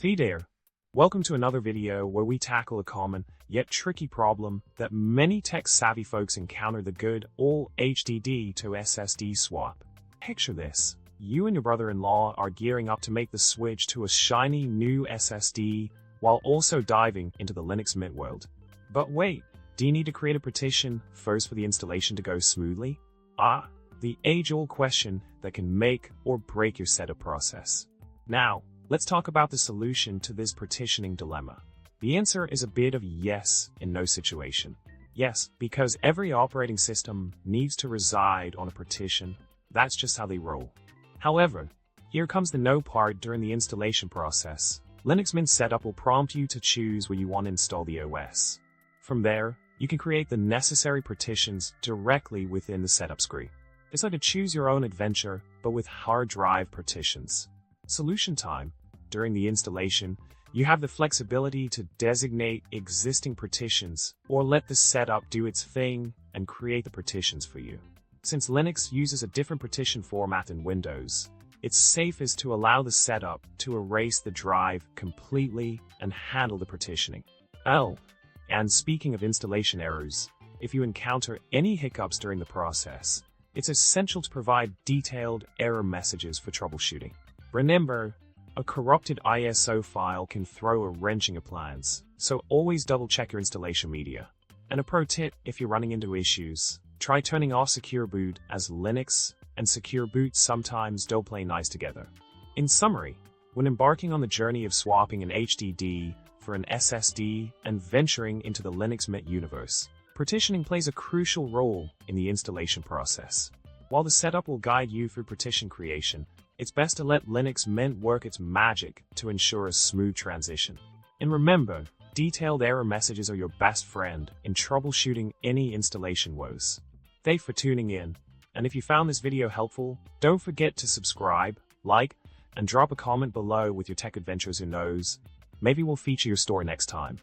Hey there! Welcome to another video where we tackle a common, yet tricky problem that many tech-savvy folks encounter: the good old HDD to SSD swap. Picture this. You and your brother-in-law are gearing up to make the switch to a shiny new SSD while also diving into the Linux Mint world. But wait, do you need to create a partition first for the installation to go smoothly? The age-old question that can make or break your setup process. Now, let's talk about the solution to this partitioning dilemma. The answer is a bit of yes in no situation. Yes, because every operating system needs to reside on a partition. That's just how they roll. However, here comes the no part during the installation process. Linux Mint Setup will prompt you to choose where you want to install the OS. From there, you can create the necessary partitions directly within the setup screen. It's like a choose your own adventure, but with hard drive partitions. Solution time. During the installation, you have the flexibility to designate existing partitions or let the setup do its thing and create the partitions for you. Since Linux uses a different partition format than Windows, it's safest to allow the setup to erase the drive completely and handle the partitioning. And speaking of installation errors, if you encounter any hiccups during the process, it's essential to provide detailed error messages for troubleshooting. Remember, a corrupted ISO file can throw a wrench in your plans, so always double-check your installation media. And a pro tip, if you're running into issues, try turning off Secure Boot, as Linux and Secure Boot sometimes don't play nice together. In summary, when embarking on the journey of swapping an HDD for an SSD and venturing into the Linux Mint universe, partitioning plays a crucial role in the installation process. While the setup will guide you through partition creation, it's best to let Linux Mint work its magic to ensure a smooth transition. And remember, detailed error messages are your best friend in troubleshooting any installation woes. Thanks for tuning in, and if you found this video helpful, don't forget to subscribe, like, and drop a comment below with your tech adventures. Who knows? Maybe we'll feature your story next time.